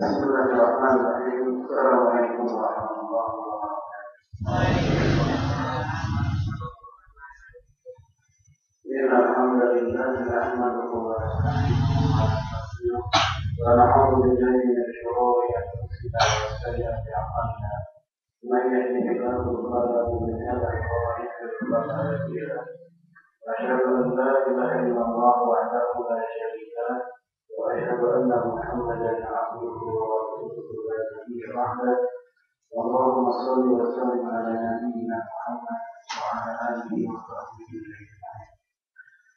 Bismillahirrahmanirrahim. Assalamualaikum warahmatullahi wabarakatuh. Alhamdulillah, nahmaduhu wa nasta'inuhu wa na'udzu billahi min shururi anfusina wa sayyi'ati a'malina. Man yahdihillahu fala mudilla lahu wa man yudlil fala hadiya lahu. Asyhadu an la ilaha illallah wahdahu la syarika lahu wa asyhadu anna Muhammadan 'abduhu wa rasuluhu la nabiyya ba'dahu. Allahumma shalli wa sallim ala nabiyyina Muhammad wa ala alihi wa sahbihi ajma'in.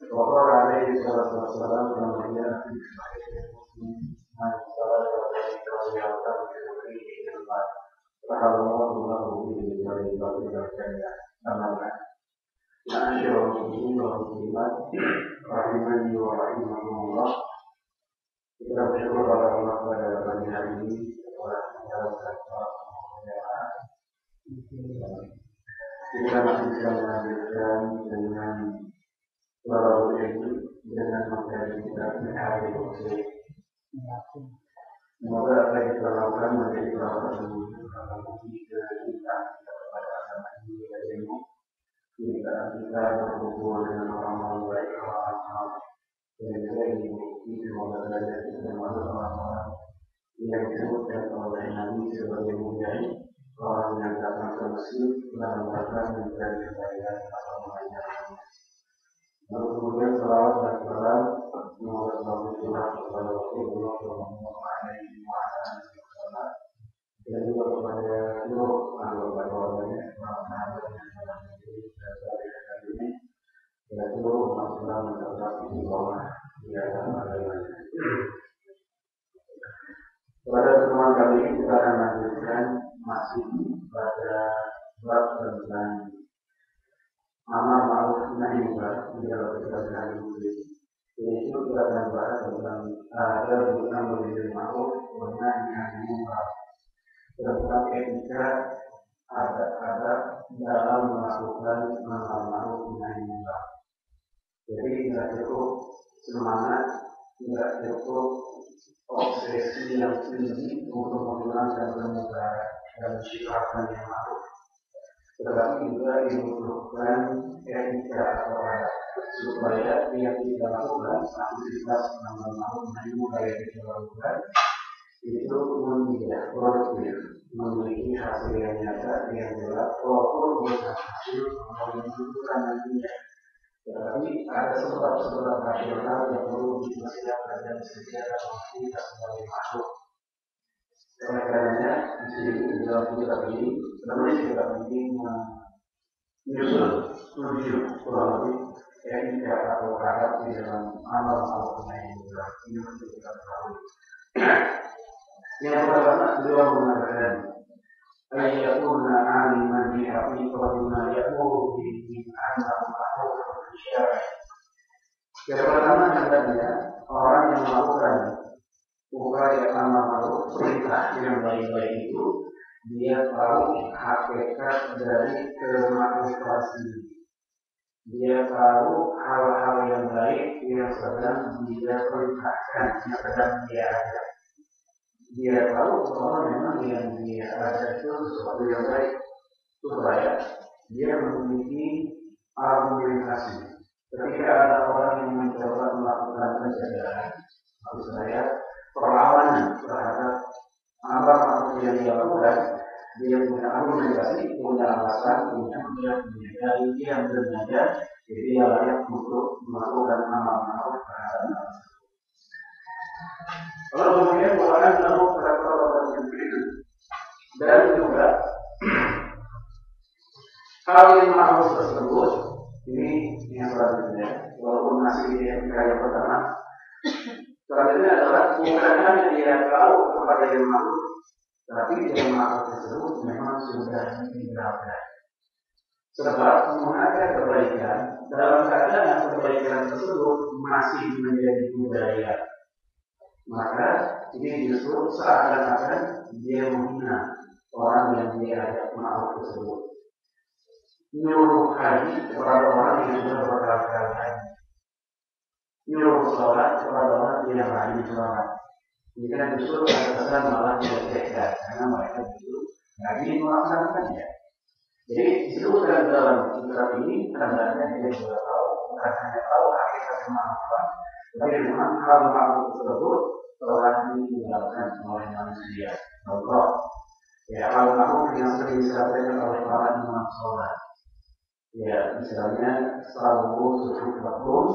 وقال عليه الصلاة والسلام كما جاء في صحيح مسلم عن الصلاة والسلام في إلى الله فحل الله له به طريقة إلى الجنة أما بعد. معاشر المسلمين والمسلمات rahimani wa rahimakumullah. Kita bersyukur pada Allah pada pagi hari ini telah menjalankan sholat berjamaah. Kita masih bisa melanjutkan dengan walau itu dengan materi kita hari ini. Semoga apa yang kita lakukan menjadi salah satu bukti kecintaan kita kepada agama ini dan ilmu. Kita berhubungan dengan orang-orang baik, orang-orang saleh, dan juga ini bukti semoga belajar kita masuk orang-orang yang disebutkan oleh Nabi sebagai mujahid, orang yang datang ke Mesir dalam rangka mencari kebaikan atau mengajarkan. Lalu kemudian salawat dan salam semoga selalu curah kepada Rasulullah Alaihi Wasallam dan juga kepada seluruh anggota keluarganya, para sahabat yang telah menjadi dasar ini dan seluruh umat Islam yang tetap di bawah di agama agama. Pada pertemuan kali ini kita akan lanjutkan masih pada bab tentang amal ma'ruf nahi munkar di dalam kitab Hadis Muslim. Jadi itu kita akan bahas tentang ada tentang bil ma'ruf wa nahi anil munkar. Tentang etika ada dalam melakukan amal ma'ruf nahi munkar. Jadi tidak cukup semangat, tidak cukup obsesi yang tinggi untuk menghilangkan kemudahan dan sifatnya yang ma'ruf. Tetapi juga dibutuhkan etika atau adab supaya yang kita lakukan aktivitas amal ma'ruf nahi munkar yang kita lakukan itu menjadi produktif, memiliki hasil yang nyata yang jelas walaupun bukan hasil yang menentukan nantinya. Tetapi ada sebab-sebab rasional yang perlu dipersiapkan dan disediakan oleh kita sebagai makhluk. Oleh karenanya di sini di dalam kitab ini menulis kitab ini menyusun review kurang lebih etika atau adab di dalam amal ma'ruf nahi munkar ini untuk kita ketahui. Yang pertama beliau mengatakan ayyakuna aliman bi haqiqati ma yaqulu bihi annahu ma'ruf syar'i. Yang pertama hendaknya orang yang melakukan upaya amal ma'ruf perintah yang baik-baik itu dia tahu hakikat dari kemakrufan ini. Dia tahu hal-hal yang baik yang sedang dia perintahkan, yang sedang dia ajak. Dia tahu bahwa memang yang dia ajak itu sesuatu yang baik supaya dia memiliki argumentasi. Ketika ada orang yang mencoba melakukan pencegahan, maksud saya perlawanan terhadap amal ma'ruf yang dia lakukan, dia punya argumentasi, punya alasan, punya dalil yang berbeda, jadi dia layak untuk melakukan amal ma'ruf terhadap amal. Lalu kemudian bahkan dalam peraturan itu dan juga hal yang ma'ruf tersebut ini yang selanjutnya, walaupun masih yang pertama. Selanjutnya adalah bukan hanya dia tahu kepada yang ma'ruf, tapi yang ma'ruf tersebut memang sudah diberitakan. Sebab mengajak kebaikan dalam keadaan kebaikan tersebut masih menjadi budaya, maka ini justru seakan-akan dia menghina orang yang dia ajak ma'ruf tersebut. Nyuruh haji kepada orang yang sudah berkali-kali haji, nyuruh sholat kepada orang yang rajin sholat, Jika justru terkesan malah dilecehkan karena mereka justru nggak ingin melaksanakannya. Jadi disebutkan dalam surat ini tandanya dia sudah tahu, bukan hanya tahu hakikat kemampuan, tapi memang hal makhluk tersebut telah ditinggalkan oleh manusia. Contoh, ya hal makhluk yang sering disampaikan oleh para imam sholat. Ya, misalnya selalu sujud makhluk,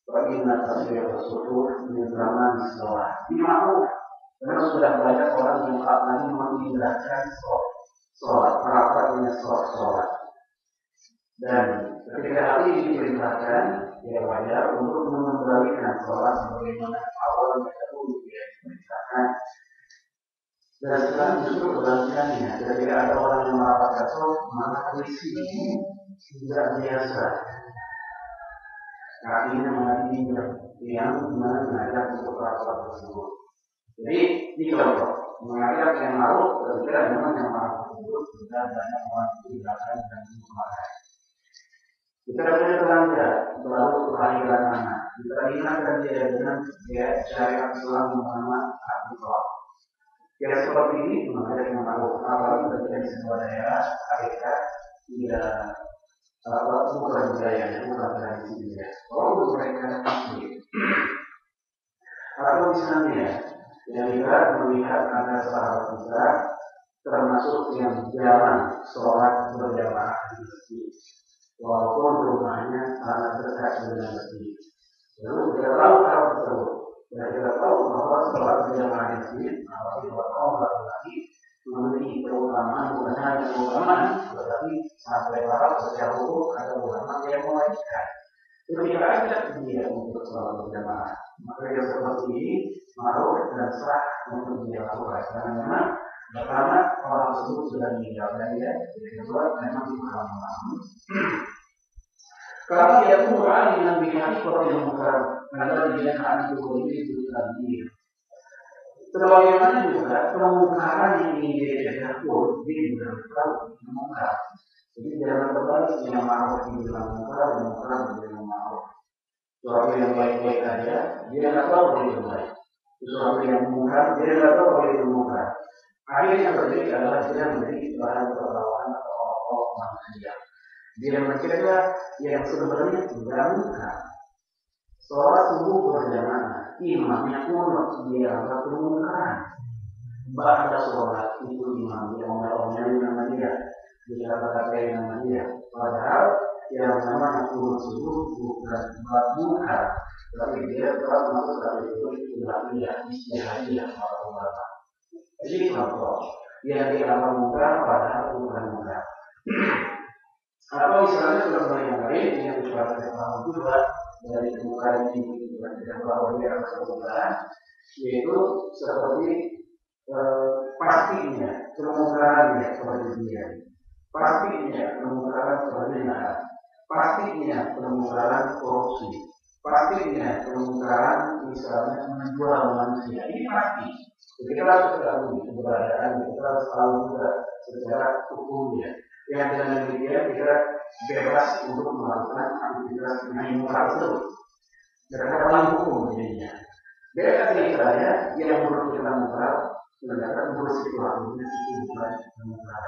bagi nasabiyah tersebut di zaman sholat. Dimau, karena sudah banyak orang yang lagi mengindahkan sholat, merapat sholat. Dan ketika hal ini diperintahkan, ya wajar untuk mengembalikan sholat sebagaimana awal mereka dulu yang diperintahkan. Dan sekarang justru kebalikannya, ketika ada orang yang merapatkan sholat, maka risi tidak biasa. Artinya mengerti yang mengajak untuk rapat tersebut. Jadi ini contoh mengajak yang malu ketika memang yang malu tersebut sudah banyak orang tindakan dan menggunakan. Kita punya tetangga selalu kelahiran anak. Kita ingatkan dia dengan syariat Islam Muhammad Abdullah. Yang seperti ini mengajak yang malu. Apalagi ketika di sebuah daerah hakikat tidak bukan budayanya, bukan tradisinya. Kalau mereka asli, atau misalnya yang kita melihat ada sahabat kita termasuk yang jarang sholat berjamaah di masjid, walaupun rumahnya sangat dekat dengan masjid. Lalu kita tahu hal tersebut, dan kita tahu bahwa sholat berjamaah di masjid, apalagi buat kaum laki-laki memiliki keutamaan, bukan hanya keutamaan, tetapi sampai para secara hukum ada ulama yang mewajibkan. Ketika ada dia untuk sholat berjamaah, maka yang seperti ini ma'ruf dan sah untuk dia lakukan. Karena memang pertama orang tersebut sudah meninggal dan dia, yang kedua memang diharamkan. Karena dia pun berani dengan bihari seperti yang bukan, karena dia akan berboleh itu tadi. Sebagaimana juga pemungkaran yang ingin dia pun dia juga memungkar. Jadi jangan berbalik yang ma'ruf di dalam mungkar dan mungkar di dalam ma'ruf. Sesuatu yang baik-baik aja, dia tidak tahu boleh itu baik. Sesuatu yang mungkar, dia tidak tahu boleh itu mungkar. Akhirnya yang terjadi adalah dia menjadi bahan perlawanan atau orang manusia. Dia mencegah yang sebenarnya tidak mungkar. Sholat subuh berjamaah, imamnya pun dia anggap kemungkaran. Bahkan sholat itu imam dia omel-omelin nama dia, dia kata-katain nama dia. Padahal yang namanya kurun subuh bukan buat mungkar, tapi dia telah masuk kategori ilahiyah, istihadiyah para ulama. Jadi contoh yang dianggap mungkar padahal bukan mungkar. Atau misalnya contoh yang lain yang kita tahu juga dari kemungkaran ini yang bahwa dia akan kemungkaran, yaitu seperti pastinya kemungkarannya seperti dia, pastinya kemungkaran perzinahan, pastinya kemungkaran korupsi, pastinya kemungkaran misalnya menjual manusia. Ini pasti. Kita harus ketahui keberadaan, kita harus tahu juga secara hukumnya. Yang dengan demikian kita bebas untuk melakukan aktivitas yang mungkar tersebut. Berdasarkan hukum jadinya. Beda dari saya yang menurut kita mungkar, sedangkan menurut situasinya itu bukan mungkar.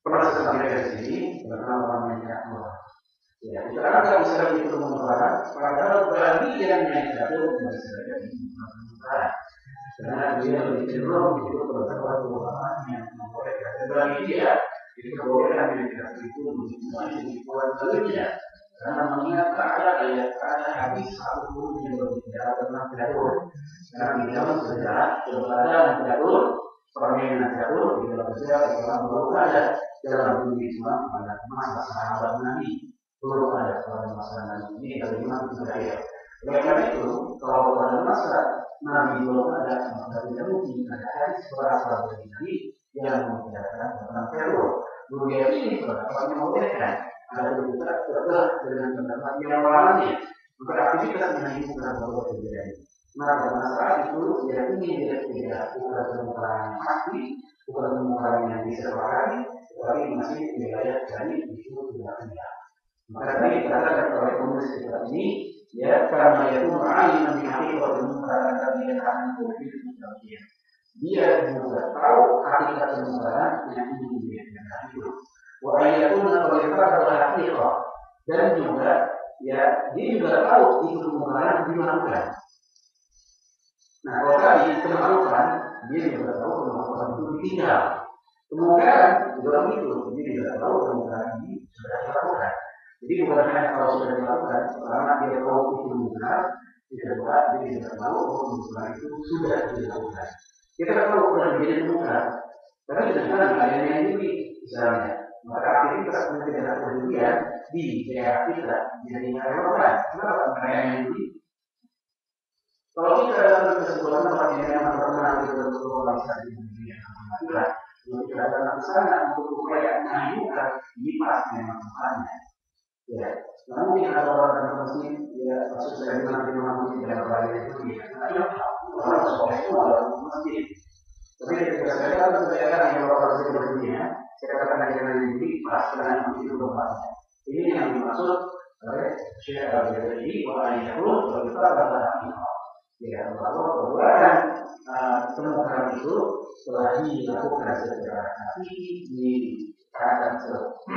Proses sampai dari sini bersama orangnya Allah. Ya, sekarang kalau misalnya itu mungkar, padahal bagi yang jatuh bisa jadi mungkar. Karena dia lebih cenderung itu berdasarkan ulama yang membolehkan. Bagi dia itu boleh aktivitas itu menjadi kuat dulunya. Karena mengingat ada hadis satu pun yang berbicara tentang jatuh. Karena di dalam sejarah keberadaan jatuh, permainan jatuh di dalam sejarah Islam belum ada dalam dunia Islam pada masa sahabat Nabi. Belum ada pada masa Nabi ini bagaimana budaya. Oleh karena itu, kalau pada masa Nabi belum ada, maka tidak mungkin ada hadis berasal dari Nabi yang membicarakan tentang teror. Dunia ini berapa membolehkan ada juga terbelah dengan pendapat yang lainnya. Bukan aktivitas yang ini bukan berbuat terjadi. Maka masalah itu ya ini tidak bukan kemungkaran yang pasti, bukan kemungkaran yang bisa berlari, tetapi masih wilayah dari itu tidak ada. Maka tadi dikatakan oleh penulis kitab ini, ya karena itu aliman bi haqiqatil munkar dan dia akan berpikir dia juga tahu hakikat kemungkaran yang ini dia itu. Wa ayatuna qad haqiqah, dan juga ya dia juga tahu itu kemungkaran dilakukan. Nah, kalau tadi kemalukan, dia juga tahu kemalukan itu ditinggal. Kemungkaran juga begitu, dia juga tahu kemungkaran ini sudah dilakukan. Jadi bukan hanya kalau sudah dilakukan, karena dia tahu itu benar, tidak buat dia tidak tahu bahwa benar itu sudah dilakukan. Kita tahu sudah menjadi benar, tapi tidak ada yang ini misalnya. Maka aktivitas penelitian kemudian di daerah kita jadi relevan. Kenapa yang ini? Kalau kita dalam kesimpulan bahwa ini memang pernah dilakukan di dunia alhamdulillah, kita datang ke sana untuk upaya menyembuhkan ini pasti memang bukannya. Ya, namun mungkin ada orang yang masih ya maksud saya nanti memang tidak berada itu ya. Orang sekolah itu adalah masjid. Tapi ketika saya datang ke daerah yang orang masih berdunia, saya katakan dengan ini pasti dengan masjid itu tempatnya. Ini yang dimaksud oleh Syekh Al-Bani wa ayyuhum wa ta'ala. Ya, bahwa perbuatan kemungkaran itu telah dilakukan secara hakiki di keadaan seperti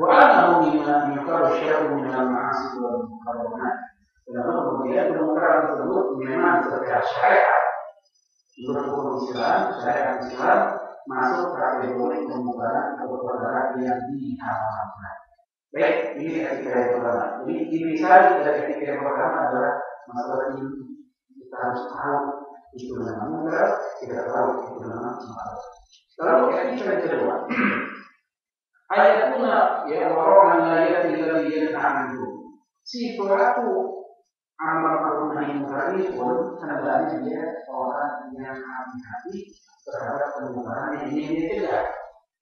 وأنه مما يقال الشر من المعاصي والمحرمات. Lalu kemudian kemungkaran tersebut memang secara syariat menurut hukum Islam, syariat Islam masuk kategori kemungkaran atau perkara yang diharamkan. Baik, ini ketika yang pertama. Jadi dipisah dari ketika yang pertama adalah masalah ini kita harus tahu itu nama mungkar, kita tahu itu nama masalah. Lalu ketika yang kedua. Ayatuna ya orang yang tidak tahu si pelaku amal ma'ruf nahi munkar pun hendaknya dia orang yang hati-hati terhadap kemungkaran yang ingin dia cegah.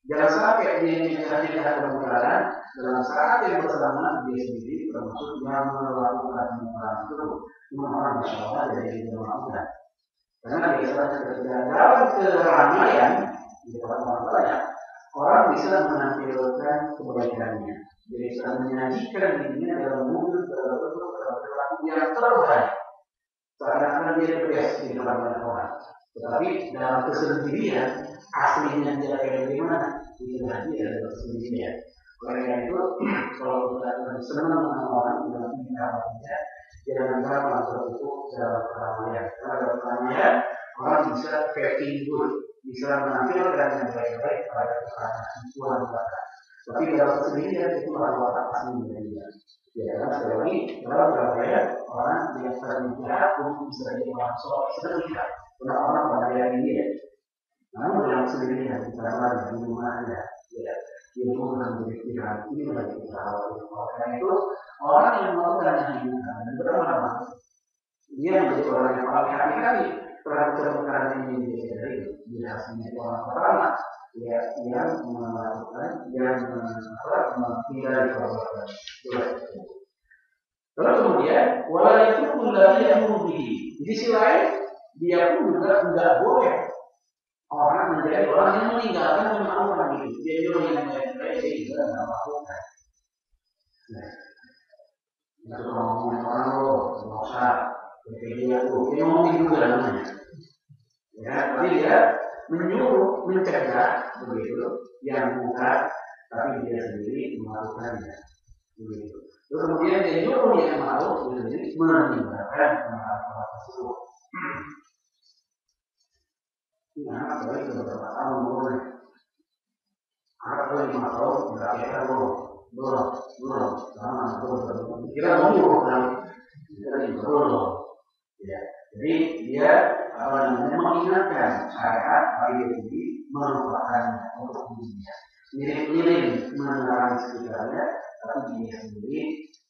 Jangan sampai dia mencegah kemungkaran dalam saat yang bersamaan dia sendiri termasuk yang melakukan kemungkaran itu orang masyaallah jadi dia melakukan. Karena biasanya ketika dalam keramaian di depan orang banyak orang bisa menampilkan kebaikannya. Jadi bisa menyajikan dirinya dalam bentuk perilaku yang terbaik. Seakan-akan dia bebas di depan orang. Tetapi dalam kesendirian aslinya dia kayak gimana? Itulah dia dalam kesendirian. Oleh karena itu, kalau kita senang dengan orang dalam kehidupannya, jangan lupa untuk dalam keramaian. Karena dalam keramaian orang bisa faking good. Bisa menampilkan yang baik-baik pada keadaan Tuhan kita. Tapi dalam kesendirian itu adalah watak aslinya dia. Ya, karena sekali lagi dalam keramaian orang yang terlihat pun bisa jadi orang soleh sedekah. Karena orang pada yang dia. Namun dalam kesendirian kita lagi di rumahnya, ya, dia pun berpikiran ini bagi kita. Karena itu orang yang melakukan hal dan berlama dia menjadi orang yang paling hati-hati terhadap kemungkaran ini dia hasilnya orang pertama ya yang melakukan yang menghindari perbuatan jelek. Lalu kemudian wala itu pun dari yang mengubih. Di sisi lain dia pun juga tidak boleh orang menjadi orang yang meninggalkan kemauan itu. Dia juga yang baik dia juga tidak melakukan. Nah, untuk ngomongin orang lo nggak usah dia ngomongin juga namanya. Ya, tapi dia menyuruh, mencegah begitu yang bukan, tapi dia sendiri melakukannya begitu. Terus kemudian dia nyuruh yang mau sendiri meninggalkan hal tersebut. Nah, baik beberapa tahun mulai. Apa 5 tahun berakhir belum, sama belum. Kita menyuruh kan, kita belum. Ya, jadi dia mengingatkan syariat bagi diri melupakannya untuk dirinya. Mirip-mirip menerang sekitarnya, tapi dia sendiri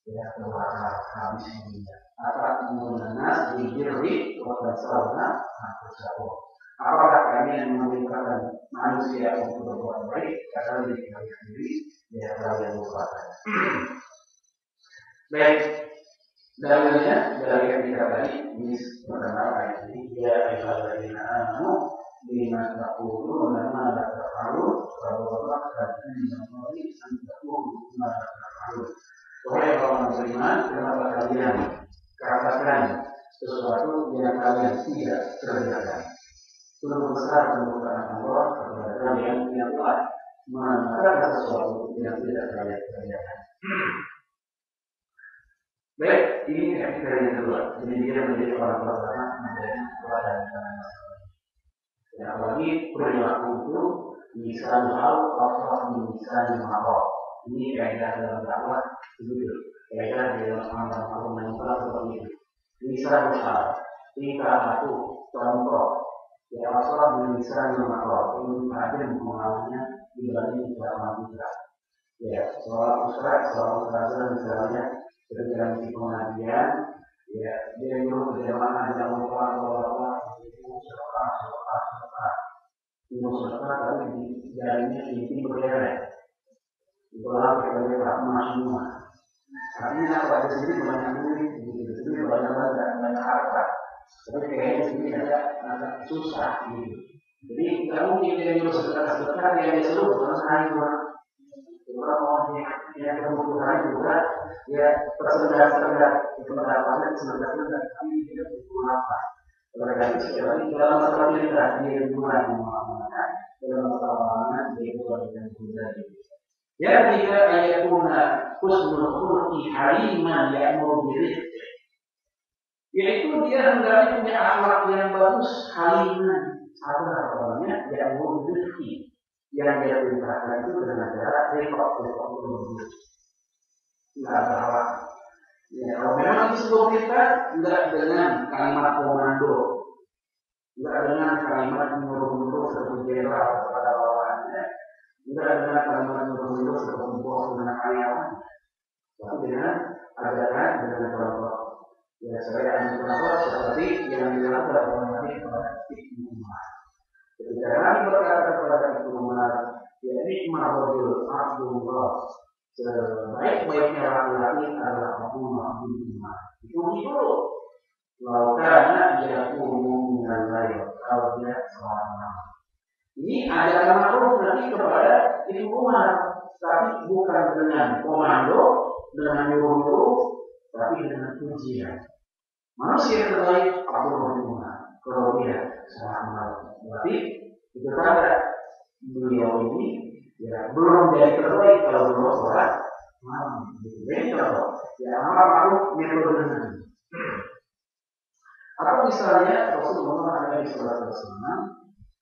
tidak terbakar habis dirinya. Apa mengenal diri kepada saudara atau saudara. Apakah kami yang memerintahkan manusia untuk berbuat baik atau diri kami sendiri dia yang melupakan. Baik. Dalilnya dari yang kita tadi ini pertama ayat ini dia ayyuhalladzina amanu bima taquluna ma la taf'alun wa Allah dan ini yang mengatakan Wahai orang beriman, kenapa kalian katakan sesuatu yang kalian tidak kerjakan? Sungguh besar kemurkaan Allah kepada kalian yang telah mengatakan sesuatu yang tidak kalian kerjakan. Baik, ini etika yang kedua. Jadi dia menjadi orang pertama menjadi kepada masalah. Ya, apalagi perilaku itu bisa hal atau bisa dimaaf. Ini kaidah dalam dakwah begitu. Kaidah dalam amal mental seperti itu. Bisa hal. Tingkah satu contoh. Ya Rasulullah belum bisa dimaaf. Ini saja mengalaminya dibanding dalam kita. Ya, soal ustaz misalnya ketika di pengajian, ya dia nyuruh berjamaah jangan lupa tapi di jalannya inti berbeda. Itulah berbeda semua. Artinya kalau di sini banyak duit, di sini banyak harta. Tapi kayaknya di sini agak susah gitu. Jadi nggak mungkin dia nyuruh sedekah yang dia suruh bukan saya. Orang yang kebutuhan juga ya tersendat itu pendapatnya tersendat tapi tidak butuh apa. Oleh itu sekali dalam masalah kita di hubungan dalam masalah di hubungan dengan pribadi. Ya jika ayatuna husnul khuluqi haliman ya'muru bil yaitu dia hendaknya punya akhlak yang bagus haliman sabar orangnya ya'muru bil yang dia perintahkan itu dengan cara repot dulu. Tidak salah. Ya, kalau memang disuruh kita tidak dengan kalimat komando, tidak dengan kalimat menyuruh seperti jenderal kepada bawahannya, tidak dengan kalimat menyuruh seperti bos dengan karyawan, tapi dengan ajaran dengan contoh. Ya, saya akan contoh seperti yang dilakukan oleh Nabi kepada Ibnu Umar. Ketika Nabi berkata kepada Ibnu Umar, ya nikmah rajul Abdullah, sebaik-baiknya laki-laki adalah Abdullah bin Umar. Itu laukana dia umum dengan lain kalau dia seorang. Ini adalah makhluk Nabi kepada Ibnu Umar, tapi bukan dengan komando, dengan nyuruh-nyuruh, tapi dengan pujian. Manusia terbaik Abdullah bin Umar. Kalau dia seorang. Berarti itu tanda beliau ini ya belum jadi terbaik kalau belum sholat malam. Jadi kalau ya amal metodenya. Atau misalnya Rasulullah SAW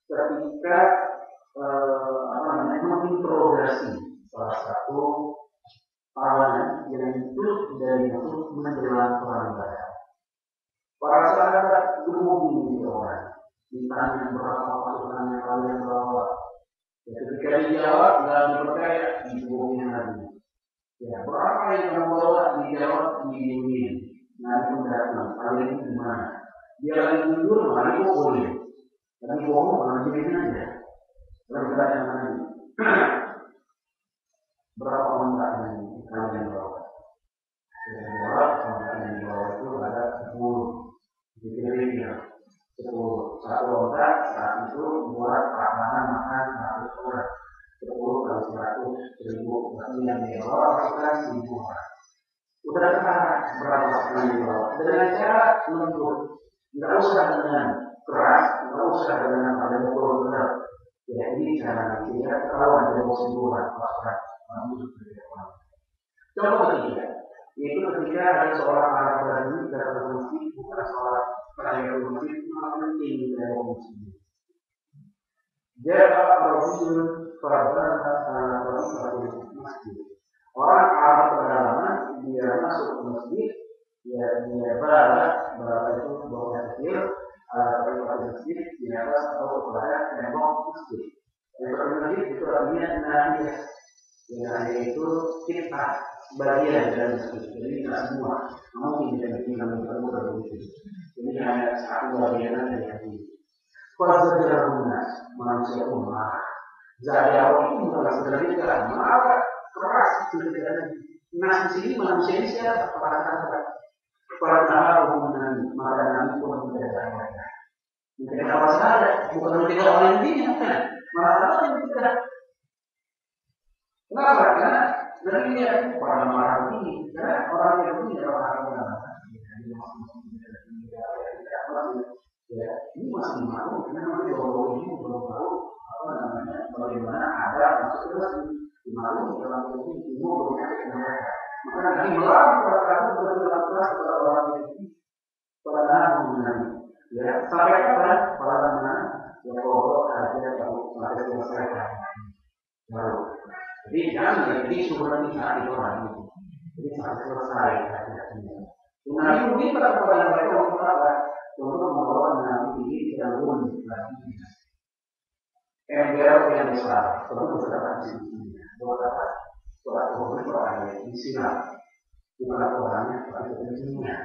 ketika menginterogasi salah satu tawanan yang itu dari masuk menjelang perang Badar. Para sahabat berhubung di orang. Ditanya berapa pasukan yang kalian bawa. Ya, ketika dijawab, nggak dipercaya, dibohongin lagi. Ya, berapa yang kamu bawa, dijawab, dibohongin. Nanti datang, kalian itu gimana? Dia lagi jujur, lagi boleh. Lagi bohong, lagi begini aja. Lalu berapa lagi? Berapa ontak yang kalian bawa? Yang dibawa itu ada 10. Dipilih 10. Satu ontak saat itu buat keamanan makan 100 orang. 10 kali 100 1000. Berarti yang dibawa pasukan 1000 orang. Udah terang berapa yang dibawa. Dengan cara lembut, nggak usah dengan keras, nggak usah dengan ada mukul benar. Ya ini cara kita kalau ada musibah pasukan manusia berjalan. Contoh ketiga, yaitu ketika ada seorang Arab Badui datang ke masjid, bukan seorang pelayan masjid, penting dari muslim. Dia Rasul Fardan satu masjid. Orang Arab pedalaman dia masuk ke masjid, dia bala itu bawah kecil, pada masjid di atas atau pada tembok masjid. Yang masjid itu artinya nahiyah. Yang nahiyah itu kita bagian dari masjid. Jadi tidak semua. Mungkin tidak mungkin begitu. Ini hanya satu bagian dari hati. Kuasa jelas manusia marah. Zahir itu bukan sebenarnya marah keras sebenarnya. Nah di sini manusia ini siapa? Para hubungan makanan pun tidak ada. Mungkin apa saja, bukan tidak orang ini, malah yang tidak. Kenapa? Karena Jadi dia pada marah ini, karena orang yang ini adalah orang yang ya, ini masih malu, karena masih baru ini belum tahu apa namanya, bagaimana ada maksudnya masih malu dalam ini belum ada. Maka nanti melarang perasaan berat-berat kepada orang ini pada mengenai, ya sampai kapan pada mengenai yang pokok harusnya kamu sampai selesai. Jadi jangan jadi sumber kita itu orang itu. Jadi sampai selesai hati-hatinya. Nabi meminta kepada mereka untuk membawa Nabi ini yang unik lagi. Ember yang besar, tentu bersama di sini. Buat apa? Buat orang yang Islam. Bukan orangnya, tapi pentingnya.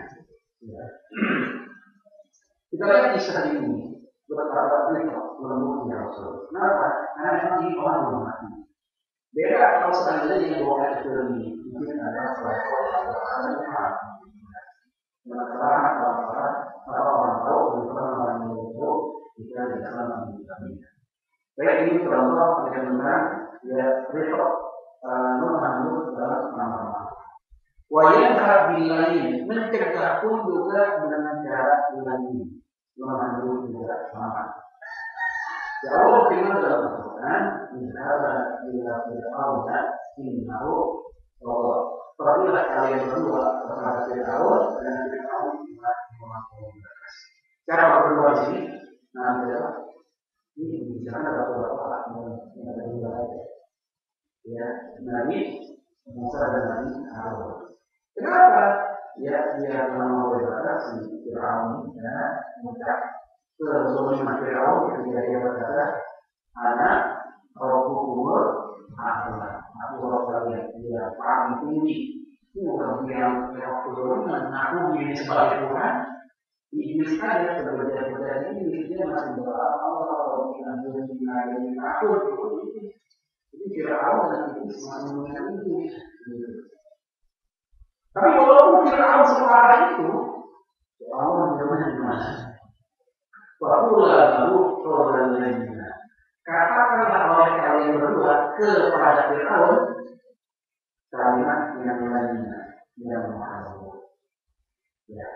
Kita lihat kisah ini berkata beliau menemukan Rasul. Kenapa? Karena memang ini orang belum mati. Beda kalau seandainya yang bawa ke ini mungkin ada salah orang tahu orang itu kita tidak sama mengalami. Baik ini contoh dengan ya repot mengambil dalam nama. Wayang bilain mencegah pun juga dengan cara lain mengambil juga sama. Ya Allah firman dalam Al-Quran, "Inna bila fir'auna innahu Allah." Pergilah kalian berdua kepada Fir'aun dan Fir'aun telah melakukan cara berdua di sini. Nah, ini bicara bapak-bapak yang ada. Ya, Nabi Musa dan Nabi Harun. Kenapa? Ya, dia mau berkata si Fir'aun dan mengucap kezaliman Fir'aun ketika dia berkata, "Anak Rabbukumul A'la." Aku kalian dia paling tinggi. Bukan yang kezaliman. Aku ini sebagai Tuhan. Iblis saja sebagai ini dia masih Allah dengan aku. Jadi Fir'aun dan Iblis masih mengingat itu. Tapi walaupun Fir'aun separah itu, Allah menjawabnya gimana? Wa'ula lalu korban lainnya. Katakanlah oleh kalian berdua kepada Fir'aun kalimat yang lainnya yang mahu. Ya,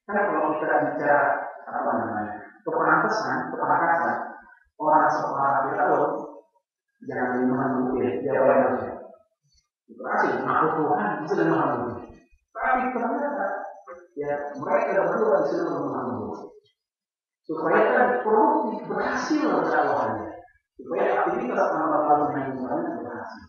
karena kalau kita bicara apa namanya kepantasan orang separah Fir'aun jangan dimahami dia apa yang harusnya. Berarti makhluk Tuhan bisa dimahami. Tapi ternyata ya mereka berdua disuruh memahami supaya kan produktif berhasil dakwahnya, supaya aktivitas amal-amal yang berhasil,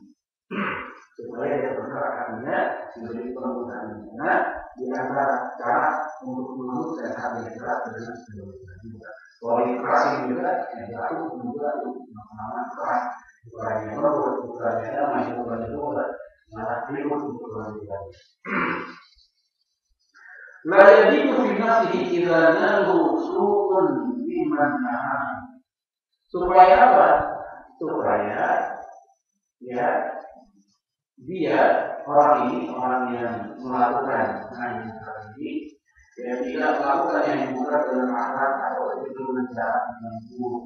supaya dia bergeraknya menjadi penggunaannya di antara cara untuk menurut dan hati yang berat dengan sebelumnya. Kualifikasi juga yang jatuh juga nama keras bukan yang baru bukan yang lama bukan itu malah hidup bukan juga. La yajidu fi nafsihi idza nahu su'un liman naha. Supaya apa? Supaya ya dia orang yang melakukan hal ini ya tidak melakukan yang bukan dengan akhlak atau itu dengan cara yang buruk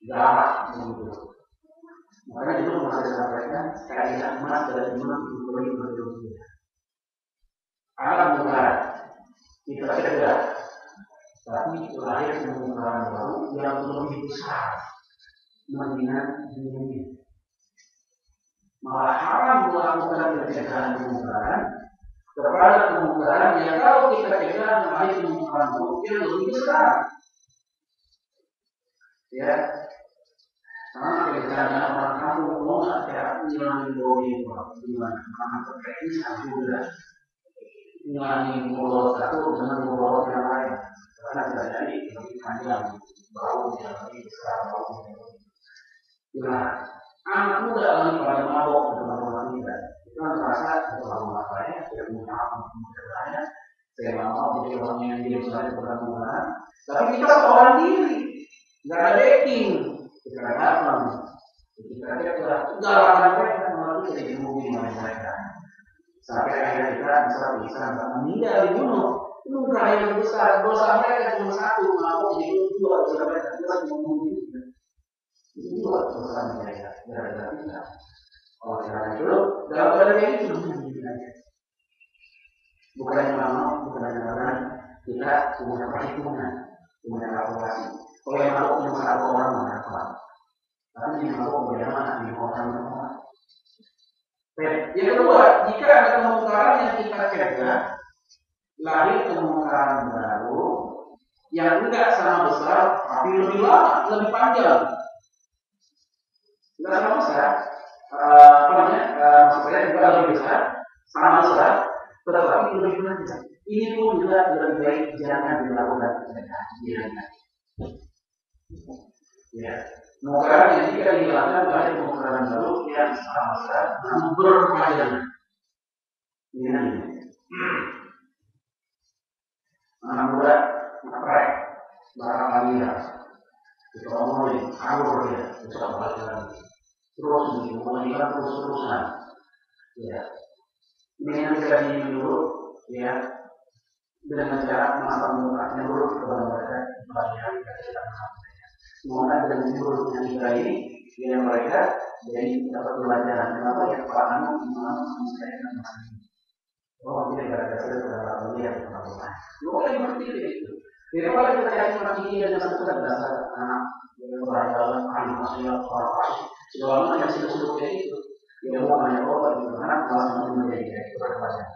jahat begitu. Makanya itu masih sampaikan kaidah emas dari Imam Bukhari berdoa. Alam mudah kita cegah, tapi lahir kemungkaran baru yang lebih besar mengingat dirinya. Malah haram melakukan pencegahan kemungkaran kepada kemungkaran yang kalau kita cegah lahir kemungkaran baru yang lebih besar. Ya, sama kebiasaan orang kampung mau saya hilang bodi gimana? Karena terkait juga. Nyanyi mulut satu dengan mulut yang lain karena bisa jadi lebih panjang bau yang lebih besar bau yang lebih gimana anak muda lagi pada mabok teman-teman kita itu kan merasa terlalu lapanya tidak punya apa-apa saya mau jadi orang yang dia misalnya perang tapi kita seorang diri nggak ada backing kita datang kita sudah galakan mereka melalui jadi mobil mereka sampai akhirnya kita bisa meninggal dibunuh. Luka yang besar, dosa mereka cuma satu, mau jadi dua dosa mereka, kita membunuh itu dua dosa mereka, gara-gara kita. Oleh karena itu, dalam keadaan itu bukan karena kita punya perhitungan, punya kalkulasi. Kalau yang mau punya satu orang berapa? Tapi yang mau bagaimana di orang semua. Yang kedua, jika ada kemungkaran yang kita cegah, lahir kemungkaran baru yang tidak sama besar, tapi lebih lama, lebih panjang. Tidak sama besar, maksudnya juga lebih besar, sama besar, tetapi lebih panjang. Ini pun juga lebih baik jangan dilakukan pencegahan. Ya, kemungkaran yang jika dilakukan lahir kemungkaran baru yang sama besar, namun berpanjang. Ini. Anak muda ngepret barang alia kita omongin kabur dia besok balik lagi terus menghubungan terus-terusan ya ini yang kita ingin dulu ya dengan cara masa mengungkapnya dulu kepada mereka bagian kita semoga dengan menurutnya kita ini biar mereka jadi dapat pelajaran kenapa ya Pak Anu mengusahakan masalah oh tidak ada dasar lihat teman-teman. Bukan seperti itu. Jadi kalau kita cari strategi dan dasar dasar anak yang beragam, ahli masyarakat, orang asli, segala macam yang disebut itu, yang mau banyak orang di mana kalau menjadi berbagai.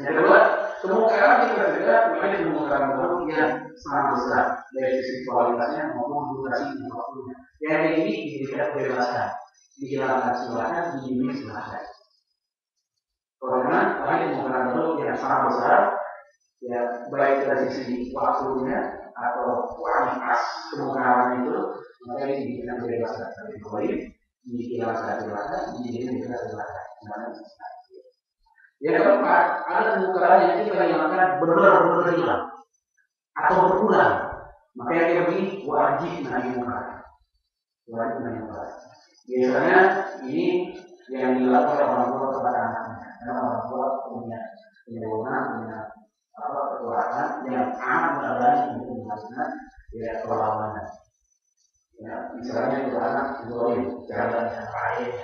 Yang kedua, kemungkinan kita juga memiliki kemungkinan baru yang sangat besar dari sisi kualitasnya maupun durasi waktunya. Yang ini diberikan kebebasan, dihilangkan silakan, dijamin silakan. Karena lain kemungkinan baru yang sangat besar, ya baik dari sisi waktunya atau kualitas kemungkinan itu, maka ini diberikan kebebasan dari poin, dihilangkan silakan, dijamin silakan. Yang keempat, ada kemungkinan yang kita hilangkan benar-benar hilang atau berkurang, maka yang lebih wajib mengilangkan. Biasanya ini yang dilakukan orang tua kepada anaknya. Karena orang tua punya kewenangan, punya kekuatan yang amat berani untuk melakukan perlawanan. Ya, misalnya itu anak zolim, jalan yang baik,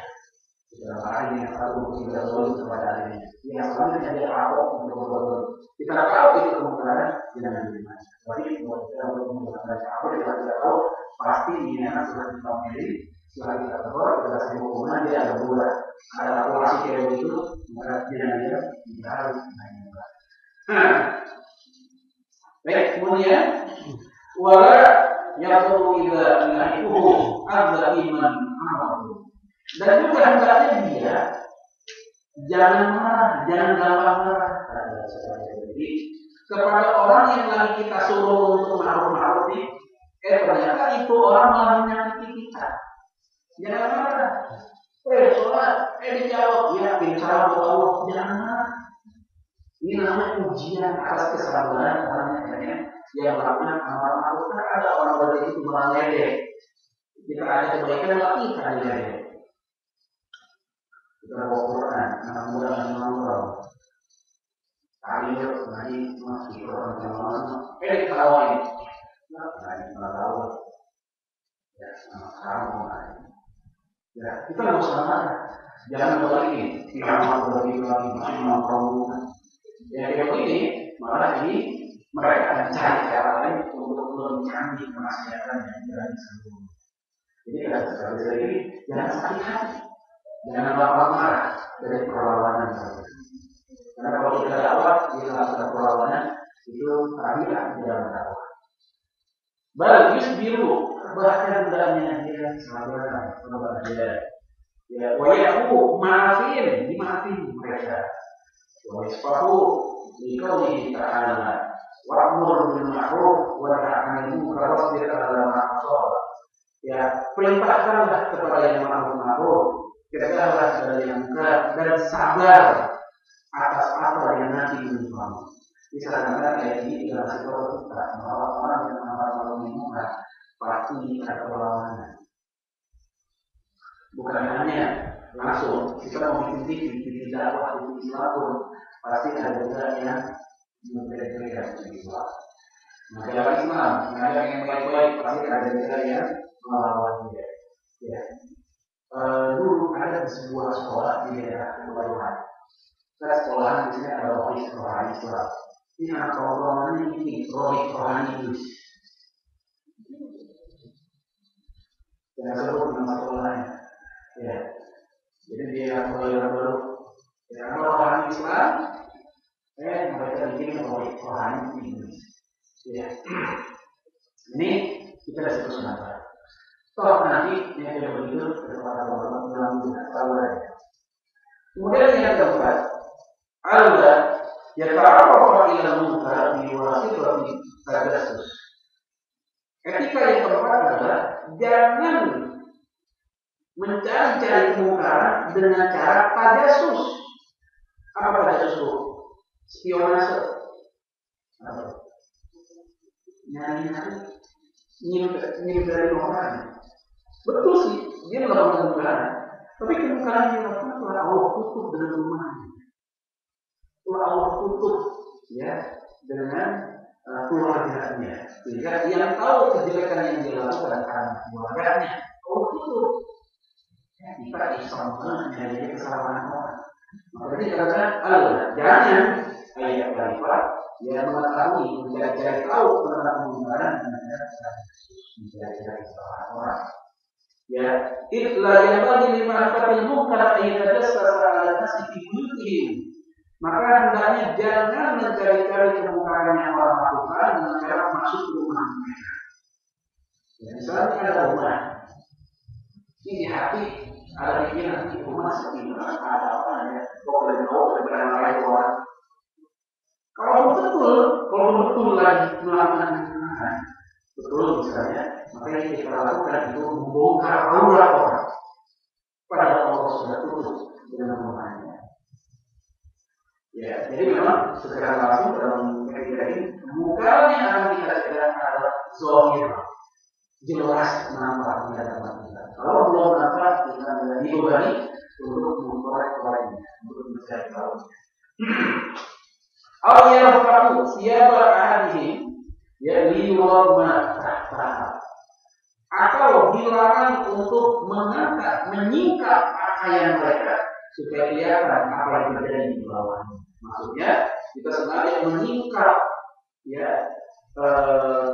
jalan baik yang satu tidak zolim kepada adiknya. Yang selanjutnya dia kapok untuk berbuat. Kita tahu itu kemungkinan jangan dimana. Tapi kalau kita menggunakan kapok, kita tidak tahu pasti ini anak sudah dipamili. Setelah kita teror, kita kasih hukuman dia ada dua. Ada kalkulasi kayak begitu, maka dia harus naik. Baik, kemudian wala yaqulu idza nahihu azza iman amalu. Dan juga hendaknya dia jangan marah, jangan gampang marah. Jadi kepada orang yang lagi kita suruh untuk ma'ruf nih, ternyata itu orang malah menyakiti kita. Jangan marah. Sholat, dijawab, ya, bicara Allah, jangan marah. Ini namanya ujian atas kesabaran orang yang melakukan amal ma'ruf. Ada orang berarti itu melalui kita ada kebaikan lagi kita ada. Kita bawa Quran, anak muda dan menonton. Alir, naik, masih orang jalan, diketawain. Naik tahu. Ya, sama kamu naik. Ya, kita nggak usah marah. Jangan berbalik. Tidak mau berbalik lagi, masih mau kamu. Ya, kayak begini, malah ini mereka akan cari cara lain untuk mengambil kemaksiatan yang tidak disambung. Jadi kalau sekali lagi, jangan sakit hati, jangan marah dari perlawanan saja. Karena kalau kita dakwah, kita lakukan perlawanan itu tabiat di dalam dakwah. Bagus biru, bahkan dalamnya dia sabar dia. Ya, wayahu maafin, dimaafin mereka. Wasfahu liqaulihi ta'ala wa'mur bil ma'ruf wa nahy 'anil munkar wasbir 'ala ma asab. Ya, perintahkanlah kepada yang ma'ruf, cegahlah dari yang munkar dan sabar atas apa yang nanti menimpa. Misalnya kayak ini dalam sekolah kita bahwa orang yang mengamalkan munkar pasti ada perlawanan. Bukan hanya langsung kita mau bikin dakwah di Islam pasti ada juga yang berbeda-beda di Islam. Nah, dalam Islam, mengajak yang baik-baik pasti ada juga yang melawan dia. Ya. Dulu ada di sebuah sekolah di daerah Kepulauan. Kita sekolahan di sini ada rohani Islam. Ini anak tongkrongannya ini rohani Inggris. Jangan sebut nama sekolahnya. Ya. Jadi dia baru yang rohani Islam, mereka bikin rohani Inggris. Ya. Ini kita sudah sebut sebentar. Toh nanti yang tidak begitu kepada orang sabar. Kemudian yang keempat, Allah yata'arrafu ila munkar bi wasitati tajassus. Etika yang keempat adalah jangan mencari-cari kemungkaran dengan cara tajassus. Apa tajassus itu? Spionase. Nyari-nyari nyium dari orang. Betul sih, dia melakukan kemungkaran. Tapi kemungkaran yang dilakukan telah Allah tutup dengan rumahnya. Telah Allah tutup ya dengan keluarganya. Sehingga yang tahu kejelekan yang dilakukan karena keluarganya, Allah tutup. Ya, kita Islam menjadi kesalahan orang. Maka ini katakan Allah jangan ayat kalimat yang mengetahui mencari-cari tahu tentang kemungkaran dengan mencari-cari kesalahan orang. Ya, illa yang bagi lima kali munkar ayat dasar ala nasi buyutihim. Maka hendaknya jangan mencari-cari kemungkaran yang orang lakukan dengan cara masuk ke rumah mereka. Ya, misalnya ada rumah, ini di hati ada pikiran di rumah seperti ada apa ya? Pokoknya berbagai orang. Kalau betul lagi melakukan kemungkaran, betul misalnya. Maka yang kita lakukan itu membongkar aurat orang. Padahal Allah sudah tutup dengan rumahnya. Ya, jadi memang secara langsung dalam kaidah ini bukannya akan kita cegah adalah zahir, jelas nampak di hadapan kita. Kalau belum nampak kita dibebani untuk mengkorek-koreknya, untuk mencari tahu. Al yarfa'u siapa ahadihim ya liwama tahta. Atau dilarang untuk menyingkap pakaian mereka supaya kelihatan apa yang terjadi di bawahnya. Maksudnya kita sengaja menyingkap ya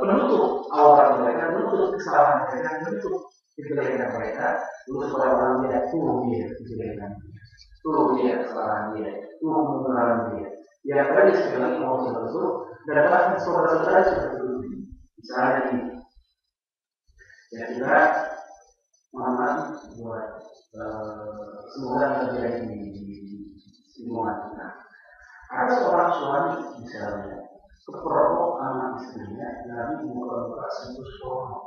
penutup aurat mereka, penutup kesalahan mereka, penutup kejelekan mereka, terus orang dia kejelekan, dia kesalahan dia, kemungkaran dia. Ya tadi sekali lagi mau seperti dan bahkan saudara-saudara seperti itu. Misalnya ini. Ya kita mohon buat semoga terjadi di lingkungan kita. Ada seorang suami misalnya kepergok anak istrinya dari muka sentuh suami.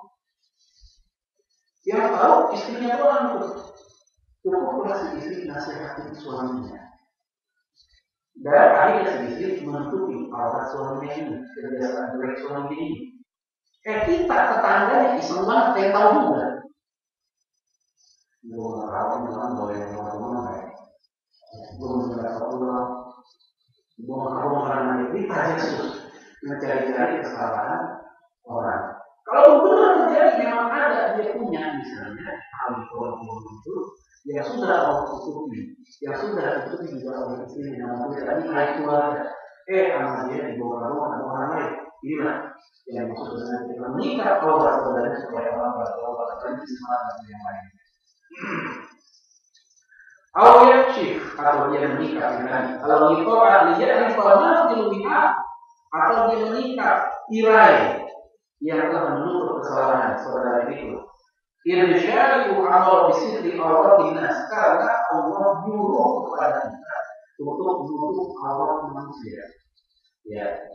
Yang tahu istrinya orang cukup kasih istri nasihatin suaminya. Dan akhirnya si istri menutupi aurat suaminya ini, kebiasaan jelek suami ini. Kita tetangganya iseng banget, yang tahu juga. Gue nggak tahu memang boleh ngomong-ngomong ya. Gue nggak tahu lah. Gue nggak tahu karena kita Yesus mencari-cari kesalahan orang. Kalau benar terjadi memang ada dia punya misalnya hal itu yang sudah Allah tutupi, yang sudah tutupi juga oleh istrinya. Namun tadi ayat keluarga, anak dia dibawa rumah orang lain. Inilah yang maksud dengan kita mengikat aurat saudara supaya orang bertobat dan semangat yang lain. Awalnya atau dia mengikat dengan kalau ditoat dia harus pada dilumikat atau dia mengikat tirai yang telah menutup kesalahan saudara itu. Irsyadu amal bisitri aurat dinas karena Allah nyuruh kepada kita untuk menutup aurat manusia. Ya.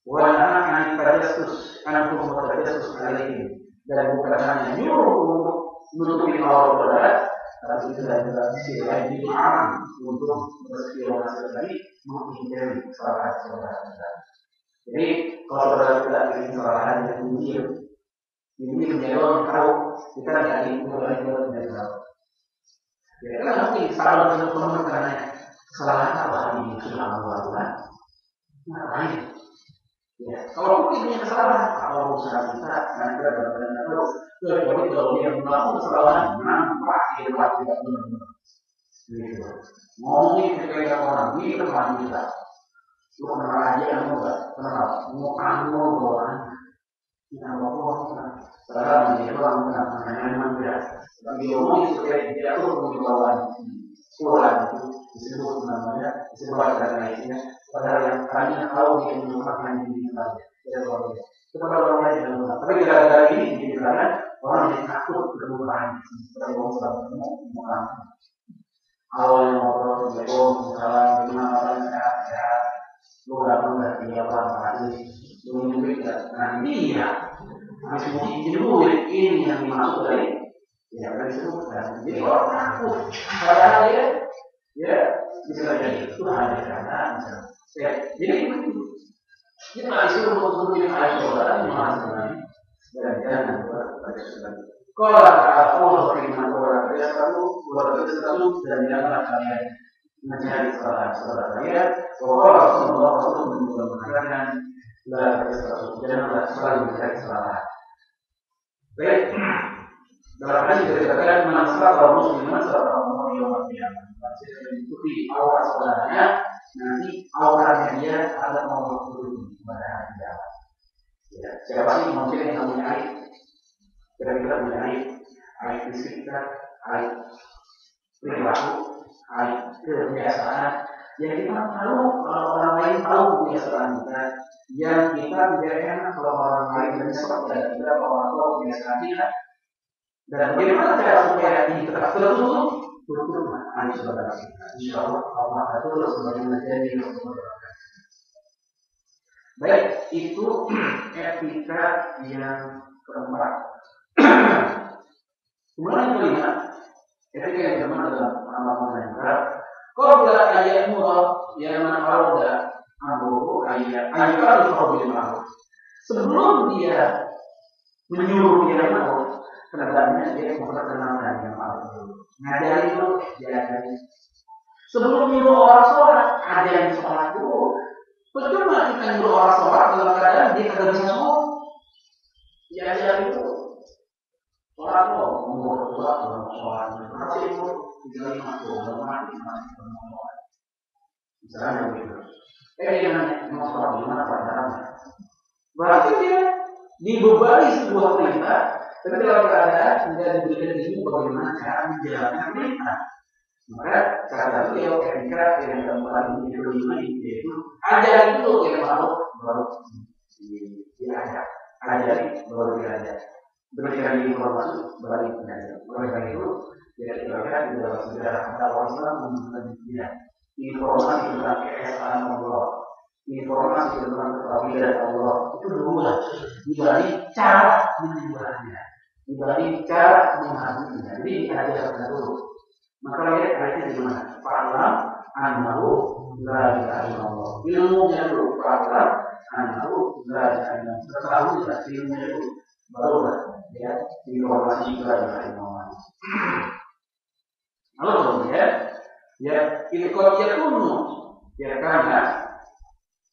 Wala an tajassus antum wa tajassus alaihim dan bukan hanya nyuruh untuk menutupi aurat saudara, tapi juga sisi lain dilarang untuk berspionase tadi menghindari kesalahan saudara. Jadi kalau saudara tidak ingin kesalahan yang mungkin ini menjadi tahu kita tidak ingin mengulangi tidak tahu. Ya kan mungkin salah teman-teman karena kesalahan apa ini sudah melakukan ngapain? Ya, kalau kita punya kesalahan, kalau usaha kita nanti ada benar-benar terus. Kecuali kalau dia melakukan kesalahan, nampak dia tidak benar-benar. Gitu. Ngomongin ketika orang di tempat kita, lu kenal aja kamu nggak kenal, mau kamu orang, kita ngomong sekarang dia orang mengenai manusia, tapi ngomongin supaya dia tuh mengetahui sekolah itu disebut namanya disebut dan lainnya. Padahal yang tadinya tahu dia melupakan diri saja, tidak boleh. Kepada orang lain yang benar. Tapi gara-gara ini dikatakan orang yang takut kelupaan, seperti orang sudah mau awalnya ngobrol, assalamualaikum, salam, gimana orang sehat, lu gak pernah dia apa-apa lu nyurik gak? Nanti ya, masih mau duit ini yang dimaksud dari ya dari sebutkan. Jadi orang takut, padahal ya bisa jadi itu hanya karena misalnya, jadi kita nggak disuruh untuk yang ada saudara di mana sebenarnya dan jangan buat pada saudara. Kalau Allah beriman kepada kalian selalu dan janganlah kalian mencari saudara kalian. Kalau Rasulullah juga mengatakan janganlah selalu mencari saudara. Baik, dalam hadis dikatakan masalah musliman saudara yang mengikuti awal saudaranya nanti awalnya dia akan mau turun kepada dia. Ya, siapa sih manusia yang punya aib? Kira-kira punya aib fisik kita, aib perilaku, aib kebiasaan. Yang kita tahu kalau orang lain tahu kebiasaan kita, yang kita tidak enak kalau orang lain menyesal dan kita kalau orang tahu kebiasaan kita. Dan bagaimana cara supaya ini tetap tertutup? Tutup aib saudara kita. Insya Allah Allah akan terus menjadi saudara. Baik, itu etika yang keempat. Kemudian yang kelima, etika yang kelima adalah amal pemerintah. Qabla ayat murah yang ma'aroda amruhu ayat al-fawbil ma'ruf. Sebelum dia menyuruh dia ma'ruf, terhadapnya dia memperkenalkan yang ma'ruf dulu. Ngajari dulu, diajari. Sebelum menyuruh orang sholat, ada yang sholat dulu. Percuma kita nyuruh orang sholat dalam keadaan dia tidak bisa sholat. Diajari dulu. Sholat loh, umur tua, sholat. Masih umur 35 tahun, masih sholat. Misalnya begitu. Dia mau sholat gimana caranya? Berarti dia dibebani sebuah perintah, tapi dalam keadaan tidak diberikan ilmu bagaimana cara menjalankan perintah. Maka salah satu etika yang keempat ini yaitu ajari dulu yang baru diajak, ajari baru diajak. Berikan informasi baru diajak. Oleh karena itu, dikatakan di dalam sejarah agama Islam menunjukkan informasi tentang keesaan Allah, informasi tentang keadilan Allah itu dua dibanding cara menyembahnya, dibanding cara menghadirinya. Jadi diajarkan dulu. Maka lihat ayatnya di mana? Fa'lam annahu la ilaha illallah. Ilmunya dulu. Fa'lam annahu la ilaha illallah. Ketahuilah ilmunya dulu. Barulah ya informasi la ilaha illallah. Lalu kemudian ya ilqat yakunu ya karena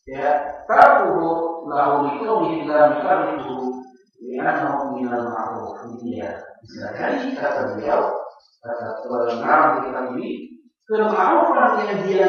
ya taquhu lahu liqaumihi la yuqarribu li'annahu minal ma'ruf. Dia bisa jadi kata beliau dalam kita ini kemampuan yang dia